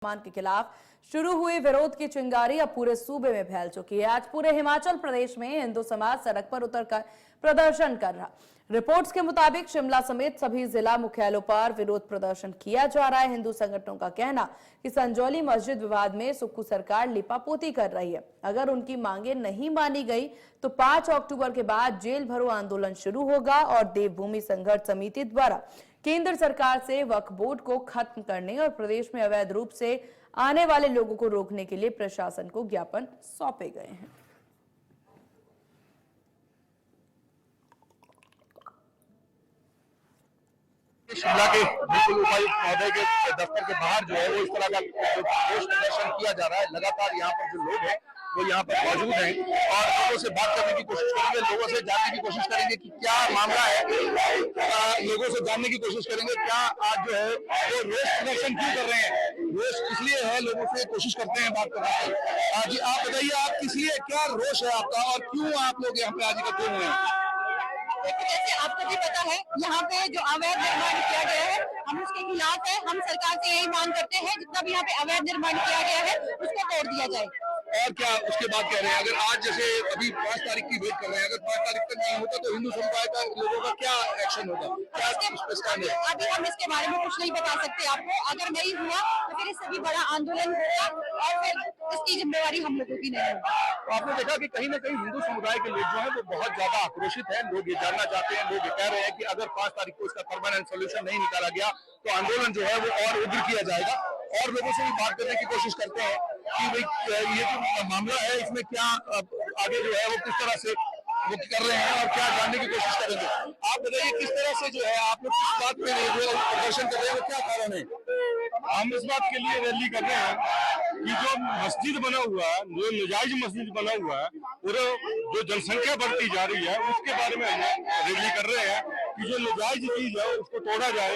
के खिलाफ शुरू हुई विरोध की चिंगारी अब पूरे सूबे में फैल चुकी है। आज पूरे हिमाचल प्रदेश में हिंदू समाज सड़क पर उतरकर प्रदर्शन कर रहा। रिपोर्ट्स के मुताबिक शिमला समेत सभी जिला मुख्यालयों पर विरोध प्रदर्शन किया जा रहा है। हिंदू संगठनों का कहना कि संजौली मस्जिद विवाद में सुक्खू सरकार लिपापोती कर रही है। अगर उनकी मांगे नहीं मानी गई तो 5 अक्टूबर के बाद जेल भरो आंदोलन शुरू होगा और देवभूमि संघर्ष समिति द्वारा केंद्र सरकार से वक्फ बोर्ड को खत्म करने और प्रदेश में अवैध रूप से आने वाले लोगों को रोकने के लिए प्रशासन को ज्ञापन सौंपे गए हैं। शिमला के बिल्कुल उपायुक्त महोदय के दफ्तर के बाहर जो है वो इस तरह का जो प्रदर्शन किया जा रहा है। लगातार यहाँ पर जो लोग हैं वो यहाँ पर मौजूद हैं और लोगों से बात करने की कोशिश करेंगे, लोगों से जानने की कोशिश करेंगे कि क्या मामला है, लोगों से जानने की कोशिश करेंगे क्या आज जो है वो रोष प्रदर्शन क्यों कर रहे हैं। रोष इसलिए है, लोगों से कोशिश करते हैं बात करने की। जी आप बताइए, आप किस लिए, क्या रोष है आपका और क्यों आप लोग यहाँ पे आज इकट्ठे हुए हैं? जैसे आपको भी पता है, यहाँ पे जो अवैध निर्माण किया गया है हम उसके खिलाफ है। हम सरकार से यही मांग करते हैं जितना भी यहाँ पे अवैध निर्माण किया गया है उसको तोड़ दिया जाए। और क्या उसके बाद कह रहे हैं, अगर आज जैसे अभी 5 तारीख की वेट कर रहे हैं, अगर 5 तारीख तक नहीं होता तो हिंदू समुदाय का लोगों का क्या एक्शन होगा, क्या स्टैंड है? अभी हम इसके बारे में कुछ नहीं बता सकते आपको। अगर नहीं हुआ तो फिर इससे भी बड़ा आंदोलन होगा और फिर इसकी जिम्मेवारी हम लोगों की नहीं होगी। तो आपने देखा कि कहीं ना कहीं हिंदू समुदाय के लोग जो है वो बहुत ज्यादा आक्रोशित है। लोग ये जानना चाहते हैं, लोग ये कह रहे हैं कि अगर 5 तारीख को इसका परमानेंट सोल्यूशन नहीं निकाला गया तो आंदोलन जो है वो और उग्र किया जाएगा। और लोगों से भी बात करने की कोशिश करते हैं कि भाई ये जो मामला है इसमें क्या आगे जो है वो किस तरह से वो कर रहे हैं और क्या जानने की कोशिश करेंगे। आप बताइए किस तरह से जो है आप लोग किस बात पे प्रदर्शन कर रहे हैं, क्या कारण है? हम इस बात के लिए रैली कर रहे हैं कि जो मस्जिद बना हुआ है, जो नजायज मस्जिद बना हुआ है और जो जनसंख्या बढ़ती जा रही है उसके बारे में हम रैली कर रहे हैं कि जो नजायज चीज है उसको तोड़ा जाए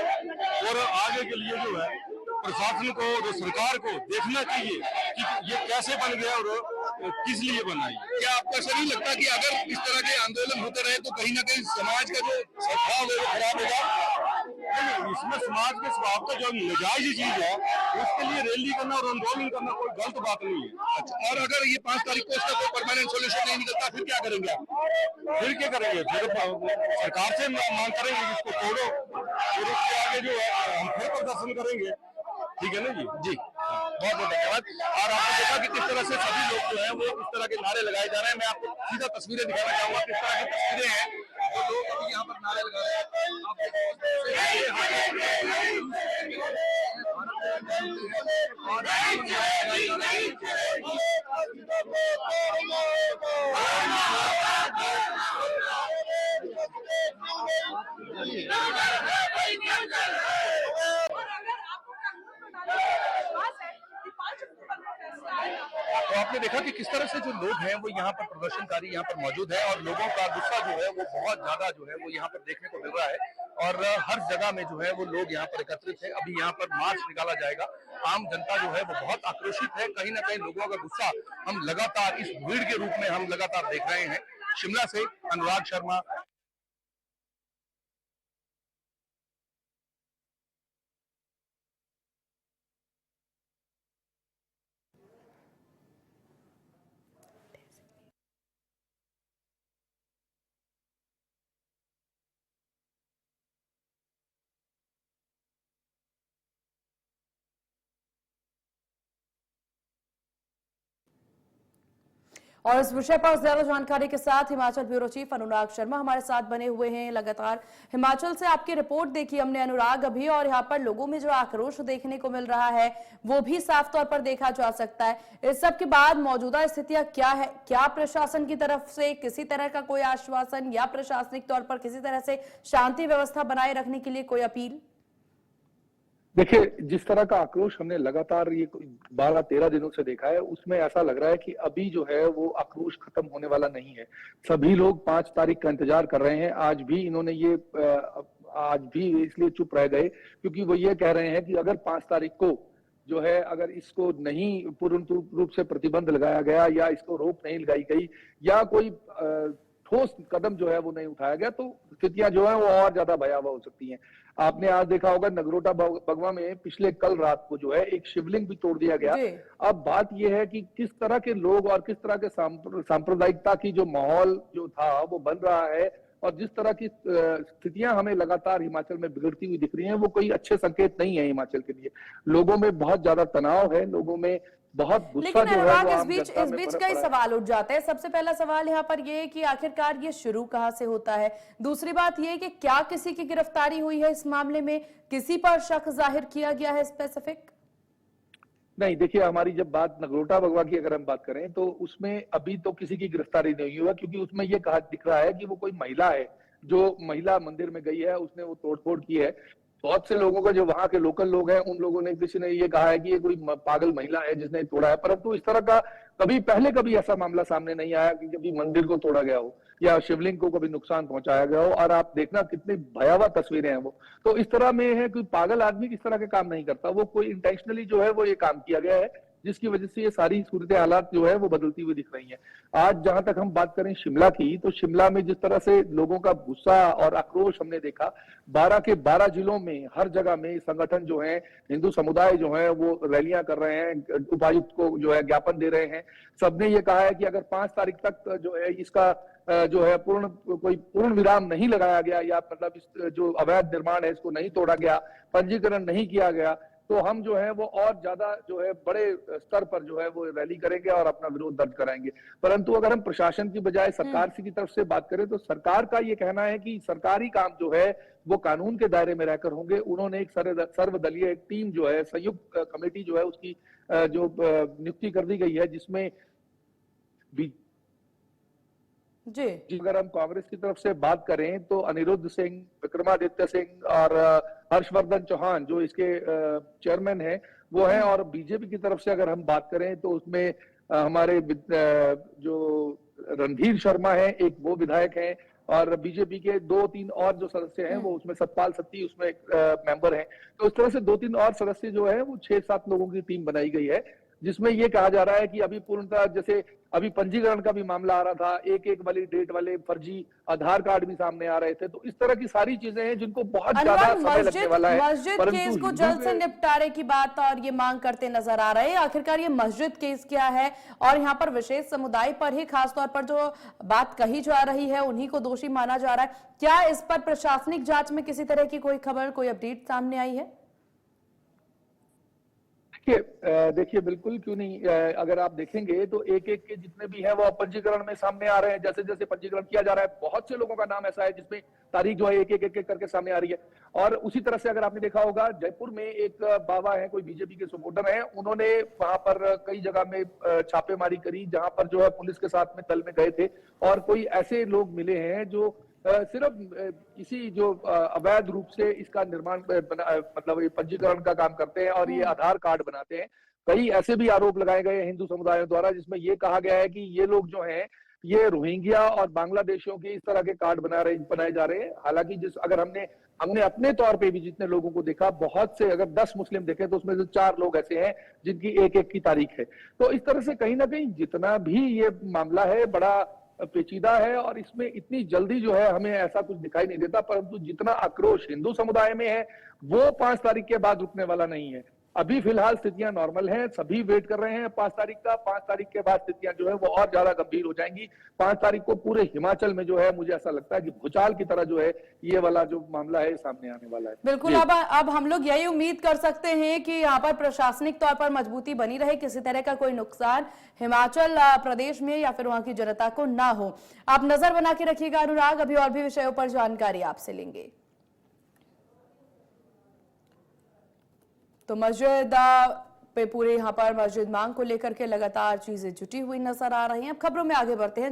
और आगे के लिए जो है प्रशासन को, जो सरकार को देखना चाहिए कि ये कैसे बन गया और किस लिए बना है। क्या आपको ऐसा नहीं लगता कि अगर इस तरह के आंदोलन होते रहे तो कहीं ना कहीं समाज का जो स्वभाव है वो खराब होगा? इसमें समाज के स्वभाव का जो नजायज चीज है उसके लिए रैली करना और आंदोलन करना कोई गलत बात नहीं है। अच्छा, और अगर ये 5 तारीख को इसका कोई परमानेंट सोल्यूशन नहीं निकलता फिर क्या करेंगे आप? फिर क्या करेंगे? फिर सरकार से मांग करेंगे कि इसको तोड़ो, फिर उसके आगे जो है हम फिर प्रदर्शन करेंगे। ठीक है ना जी? जी बहुत बहुत धन्यवाद। और आपने देखा कि किस तरह से सभी लोग जो है वो इस तरह के नारे लगाए जा रहे हैं। मैं आपको सीधा तस्वीरें दिखाना चाहूंगा किस तरह की तस्वीरें हैं वो लोग अभी यहाँ पर नारे लगा रहे तो आपने देखा कि किस तरह से जो लोग हैं वो यहाँ पर प्रदर्शनकारी यहाँ पर मौजूद है और लोगों का गुस्सा जो है वो बहुत ज्यादा जो है वो यहाँ पर देखने को मिल रहा है और हर जगह में जो है वो लोग यहाँ पर एकत्रित है। अभी यहाँ पर मार्च निकाला जाएगा। आम जनता जो है वो बहुत आक्रोशित है। कहीं ना कहीं लोगों का गुस्सा हम लगातार इस भीड़ के रूप में हम लगातार देख रहे हैं। शिमला से अनुराग शर्मा। और इस विषय पर ज्यादा जानकारी के साथ हिमाचल ब्यूरो चीफ अनुराग शर्मा हमारे साथ बने हुए हैं। लगातार हिमाचल से आपकी रिपोर्ट देखी हमने अनुराग अभी, और यहाँ पर लोगों में जो आक्रोश देखने को मिल रहा है वो भी साफ तौर पर देखा जा सकता है। इस सब के बाद मौजूदा स्थितियां क्या है? क्या प्रशासन की तरफ से किसी तरह का कोई आश्वासन या प्रशासनिक तौर पर किसी तरह से शांति व्यवस्था बनाए रखने के लिए कोई अपील? देखिए, जिस तरह का आक्रोश हमने लगातार ये 12-13 दिनों से देखा है उसमें ऐसा लग रहा है कि अभी जो है वो आक्रोश खत्म होने वाला नहीं है। सभी लोग 5 तारीख का इंतजार कर रहे हैं। आज भी इन्होंने ये आज भी इसलिए चुप रह गए क्योंकि वो ये कह रहे हैं कि अगर 5 तारीख को जो है अगर इसको नहीं पूर्ण रूप से प्रतिबंध लगाया गया या इसको रोक नहीं लगाई गई या कोई ठोस कदम जो है वो नहीं उठाया गया, तो स्थितियां जो है वो और ज्यादा भयावह हो सकती हैं। आपने आज देखा होगा नगरोटा बगवा में पिछले कल रात को जो है एक शिवलिंग भी तोड़ दिया गया। जी। अब बात यह है कि किस तरह के लोग और किस तरह के सांप्रदायिकता की जो माहौल जो था वो बन रहा है, और जिस तरह की स्थितियां हमें लगातार हिमाचल में बिगड़ती हुई दिख रही हैं, वो कोई अच्छे संकेत नहीं है हिमाचल के लिए। लोगों में बहुत ज्यादा तनाव है, लोगों में बहुत गुस्सा लेकिन जो है अनुराग, वो इस आम बीच जनता इस में बीच पड़ा कई है। सवाल उठ जाते हैं। सबसे पहला सवाल यहाँ पर ये है कि आखिरकार ये शुरू कहाँ से होता है। दूसरी बात ये है कि क्या किसी की गिरफ्तारी हुई है इस मामले में, किसी पर शक जाहिर किया गया है स्पेसिफिक? नहीं, देखिए हमारी जब बात नगरोटा बगवा की अगर हम बात करें तो उसमें अभी तो किसी की गिरफ्तारी नहीं हुआ, क्योंकि उसमें ये कहा दिख रहा है कि वो कोई महिला है जो महिला मंदिर में गई है, उसने वो तोड़फोड़ की है। बहुत से लोगों का जो वहां के लोकल लोग हैं उन लोगों ने, किसी ने ये कहा है कि ये कोई पागल महिला है जिसने तोड़ा है, परंतु इस तरह का कभी ऐसा मामला सामने नहीं आया कि कभी मंदिर को तोड़ा गया हो या शिवलिंग को कभी नुकसान पहुंचाया गया हो। और आप देखना कितनी भयावह तस्वीरें हैं वो, तो इस तरह में है, कोई पागल आदमी इस तरह के काम नहीं करता, वो कोई इंटेंशनली जो है वो ये काम किया गया है, जिसकी वजह से ये सारी सूरत हालात जो है वो बदलती हुई दिख रही हैं। आज जहां तक हम बात करें शिमला की, तो शिमला में जिस तरह से लोगों का गुस्सा और आक्रोश हमने देखा, 12 के 12 जिलों में हर जगह में संगठन जो है, हिंदू समुदाय जो है वो रैलियां कर रहे हैं, उपायुक्त को जो है ज्ञापन दे रहे हैं। सबने ये कहा है कि अगर 5 तारीख तक जो है इसका जो है पूर्ण विराम नहीं लगाया गया, या मतलब इस जो अवैध निर्माण है इसको नहीं तोड़ा गया, पंजीकरण नहीं किया गया, तो हम जो है वो और ज्यादा जो है बड़े स्तर पर जो है वो रैली करेंगे और अपना विरोध दर्ज कराएंगे। परंतु अगर हम प्रशासन की बजाय सरकार की तरफ से बात करें, तो सरकार का ये कहना है कि सरकारी काम जो है वो कानून के दायरे में रहकर होंगे। उन्होंने एक सर्वदलीय एक टीम जो है, संयुक्त कमेटी जो है उसकी जो नियुक्ति कर दी गई है, जिसमें जी। अगर हम कांग्रेस की तरफ से बात करें तो अनिरुद्ध सिंह, विक्रमादित्य सिंह और हर्षवर्धन चौहान जो इसके चेयरमैन हैं वो हैं। और बीजेपी की तरफ से अगर हम बात करें तो उसमें हमारे जो रणधीर शर्मा है, एक वो विधायक हैं, और बीजेपी के 2-3 और जो सदस्य हैं वो उसमें सतपाल सत्ती उसमें एक मेंबर हैं। तो इस तरह से 2-3 और सदस्य जो है वो 6-7 लोगों की टीम बनाई गई है, जिसमें ये कहा जा रहा है कि अभी पूर्णतः, जैसे अभी पंजीकरण का भी मामला आ रहा था, एक वाली डेट वाले फर्जी आधार कार्ड भी सामने आ रहे थे, तो इस तरह की सारी चीजें हैं जिनको बहुत ज्यादा समय लगने वाला है। मस्जिद केस को जल्द से निपटारे की बात और ये मांग करते नजर आ रहे हैं। आखिरकार ये मस्जिद केस क्या है, और यहाँ पर विशेष समुदाय पर ही खासतौर पर जो बात कही जा रही है उन्हीं को दोषी माना जा रहा है। क्या इस पर प्रशासनिक जांच में किसी तरह की कोई खबर, कोई अपडेट सामने आई है? देखिए बिल्कुल, क्यों नहीं। अगर आप देखेंगे तो एक के जितने भी हैं वो पंजीकरण में सामने आ रहे हैं। जैसे जैसे पंजीकरण किया जा रहा है, बहुत से लोगों का नाम ऐसा है जिसमें तारीख जो है एक करके सामने आ रही है। और उसी तरह से अगर आपने देखा होगा, जयपुर में एक बाबा है, कोई बीजेपी के सपोर्टर हैं, उन्होंने वहां पर कई जगह में छापेमारी करी, जहां पर जो है पुलिस के साथ में दल में गए थे, और कोई ऐसे लोग मिले हैं जो सिर्फ किसी जो अवैध रूप से इसका निर्माण मतलब ये पंजीकरण का काम करते हैं और ये आधार कार्ड बनाते हैं। कई ऐसे भी आरोप लगाए गए हिंदू समुदायों द्वारा, जिसमें ये कहा गया है कि ये लोग जो हैं ये रोहिंग्या और बांग्लादेशियों के इस तरह के कार्ड बनाए जा रहे हैं। हालांकि अगर हमने अपने तौर पे भी जितने लोगों को देखा, बहुत से, अगर 10 मुस्लिम देखे तो उसमें से 4 लोग ऐसे हैं जिनकी एक की तारीख है। तो इस तरह से कहीं ना कहीं जितना भी ये मामला है बड़ा पेचीदा है, और इसमें इतनी जल्दी जो है हमें ऐसा कुछ दिखाई नहीं देता। परंतु जितना आक्रोश हिंदू समुदाय में है वो 5 तारीख के बाद रुकने वाला नहीं है। अभी फिलहाल स्थितियां नॉर्मल हैं, सभी वेट कर रहे हैं 5 तारीख का। 5 तारीख के बाद स्थितियां जो है वो और ज्यादा गंभीर हो जाएंगी। 5 तारीख को पूरे हिमाचल में जो है मुझे ऐसा लगता है कि भूचाल की तरह जो है ये वाला जो मामला है सामने आने वाला है। बिल्कुल, अब हम लोग यही उम्मीद कर सकते हैं कि यहाँ पर प्रशासनिक तौर पर मजबूती बनी रहे, किसी तरह का कोई नुकसान हिमाचल प्रदेश में या फिर वहां की जनता को ना हो। आप नजर बना के रखिएगा अनुराग, अभी और भी विषयों पर जानकारी आपसे लेंगे। तो मस्जिद पे पूरे यहाँ पर मस्जिद मांग को लेकर के लगातार चीजें जुटी हुई नजर आ रही हैं। अब खबरों में आगे बढ़ते हैं।